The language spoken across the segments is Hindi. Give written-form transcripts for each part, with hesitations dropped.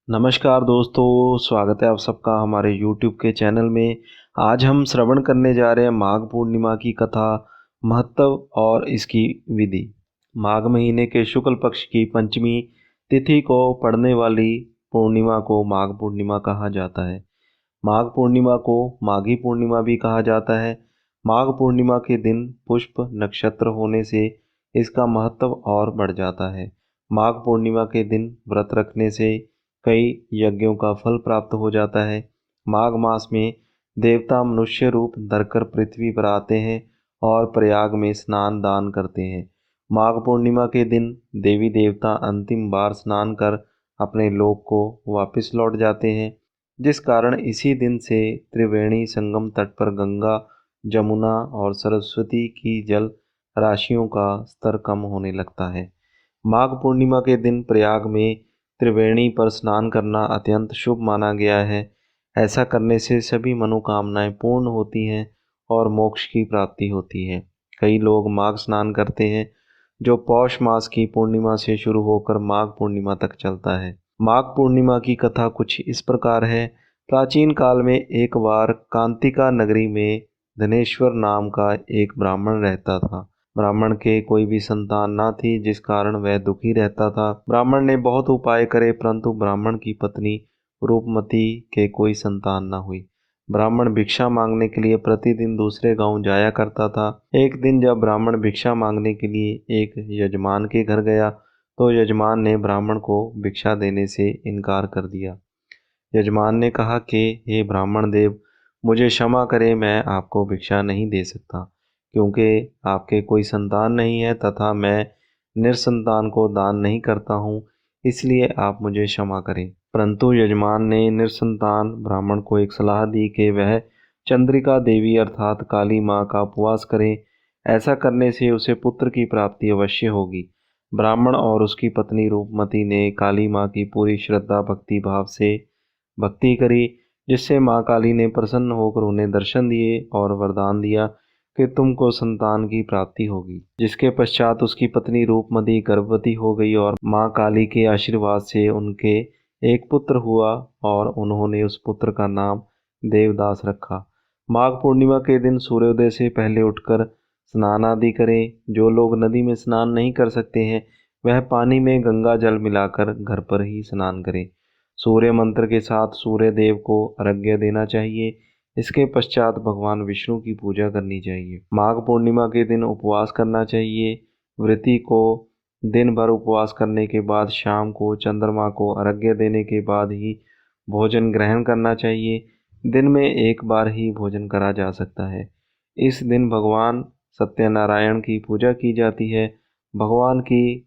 नमस्कार दोस्तों, स्वागत है आप सबका हमारे YouTube के चैनल में। आज हम श्रवण करने जा रहे हैं माघ पूर्णिमा की कथा, महत्व और इसकी विधि। माघ महीने के शुक्ल पक्ष की पंचमी तिथि को पड़ने वाली पूर्णिमा को माघ पूर्णिमा कहा जाता है। माघ पूर्णिमा को माघी पूर्णिमा भी कहा जाता है। माघ पूर्णिमा के दिन पुष्प नक्षत्र होने से इसका महत्व और बढ़ जाता है। माघ पूर्णिमा के दिन व्रत रखने से कई यज्ञों का फल प्राप्त हो जाता है। माघ मास में देवता मनुष्य रूप धरकर पृथ्वी पर आते हैं और प्रयाग में स्नान दान करते हैं। माघ पूर्णिमा के दिन देवी देवता अंतिम बार स्नान कर अपने लोक को वापस लौट जाते हैं, जिस कारण इसी दिन से त्रिवेणी संगम तट पर गंगा, जमुना और सरस्वती की जल राशियों का स्तर कम होने लगता है। माघ पूर्णिमा के दिन प्रयाग में त्रिवेणी पर स्नान करना अत्यंत शुभ माना गया है। ऐसा करने से सभी मनोकामनाएं पूर्ण होती हैं और मोक्ष की प्राप्ति होती है। कई लोग माघ स्नान करते हैं, जो पौष मास की पूर्णिमा से शुरू होकर माघ पूर्णिमा तक चलता है। माघ पूर्णिमा की कथा कुछ इस प्रकार है। प्राचीन काल में एक बार कांतिका नगरी में धनेश्वर नाम का एक ब्राह्मण रहता था। ब्राह्मण के कोई भी संतान न थी, जिस कारण वह दुखी रहता था। ब्राह्मण ने बहुत उपाय करे, परंतु ब्राह्मण की पत्नी रूपमती के कोई संतान न हुई। ब्राह्मण भिक्षा मांगने के लिए प्रतिदिन दूसरे गांव जाया करता था। एक दिन जब ब्राह्मण भिक्षा मांगने के लिए एक यजमान के घर गया, तो यजमान ने ब्राह्मण को भिक्षा देने से इनकार कर दिया। यजमान ने कहा कि हे ब्राह्मण देव, मुझे क्षमा करें, मैं आपको भिक्षा नहीं दे सकता, क्योंकि आपके कोई संतान नहीं है तथा मैं निसंतान को दान नहीं करता हूँ, इसलिए आप मुझे क्षमा करें। परंतु यजमान ने निसंतान ब्राह्मण को एक सलाह दी कि वह चंद्रिका देवी अर्थात काली माँ का उपवास करे। ऐसा करने से उसे पुत्र की प्राप्ति अवश्य होगी। ब्राह्मण और उसकी पत्नी रूपमती ने काली माँ की पूरी श्रद्धा भक्ति भाव से भक्ति करी, जिससे माँ काली ने प्रसन्न होकर उन्हें दर्शन दिए और वरदान दिया कि तुमको संतान की प्राप्ति होगी। जिसके पश्चात उसकी पत्नी रूपमती गर्भवती हो गई और माँ काली के आशीर्वाद से उनके एक पुत्र हुआ और उन्होंने उस पुत्र का नाम देवदास रखा। माघ पूर्णिमा के दिन सूर्योदय से पहले उठकर स्नान आदि करें। जो लोग नदी में स्नान नहीं कर सकते हैं, वह पानी में गंगा जल मिलाकर घर पर ही स्नान करें। सूर्य मंत्र के साथ सूर्य देव को अर्घ्य देना चाहिए। इसके पश्चात भगवान विष्णु की पूजा करनी चाहिए। माघ पूर्णिमा के दिन उपवास करना चाहिए। व्रती को दिन भर उपवास करने के बाद शाम को चंद्रमा को अर्घ्य देने के बाद ही भोजन ग्रहण करना चाहिए। दिन में एक बार ही भोजन करा जा सकता है। इस दिन भगवान सत्यनारायण की पूजा की जाती है। भगवान की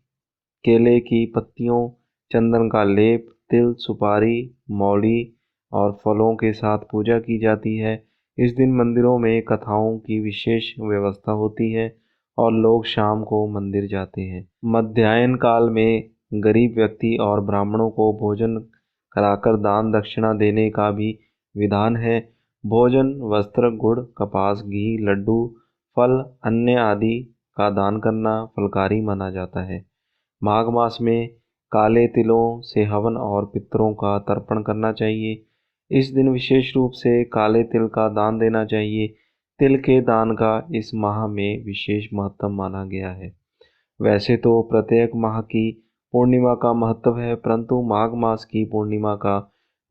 केले की पत्तियों, चंदन का लेप, तिल, सुपारी, मौली और फलों के साथ पूजा की जाती है। इस दिन मंदिरों में कथाओं की विशेष व्यवस्था होती है और लोग शाम को मंदिर जाते हैं। मध्याह्न काल में गरीब व्यक्ति और ब्राह्मणों को भोजन कराकर दान दक्षिणा देने का भी विधान है। भोजन, वस्त्र, गुड़, कपास, घी, लड्डू, फल, अन्न आदि का दान करना फलकारी माना जाता है। माघ मास में काले तिलों से हवन और पितरों का तर्पण करना चाहिए। इस दिन विशेष रूप से काले तिल का दान देना चाहिए। तिल के दान का इस माह में विशेष महत्व माना गया है। वैसे तो प्रत्येक माह की पूर्णिमा का महत्व है, परंतु माघ मास की पूर्णिमा का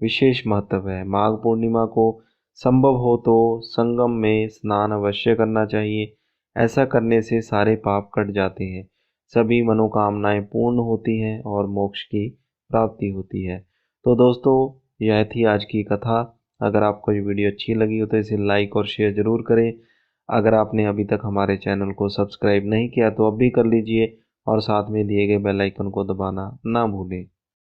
विशेष महत्व है। माघ पूर्णिमा को संभव हो तो संगम में स्नान अवश्य करना चाहिए। ऐसा करने से सारे पाप कट जाते हैं, सभी मनोकामनाएं पूर्ण होती हैं और मोक्ष की प्राप्ति होती है। तो दोस्तों, यह थी आज की कथा। अगर आपको ये वीडियो अच्छी लगी हो तो इसे लाइक और शेयर ज़रूर करें। अगर आपने अभी तक हमारे चैनल को सब्सक्राइब नहीं किया तो अब भी कर लीजिए और साथ में दिए गए बेल आइकन को दबाना ना भूलें।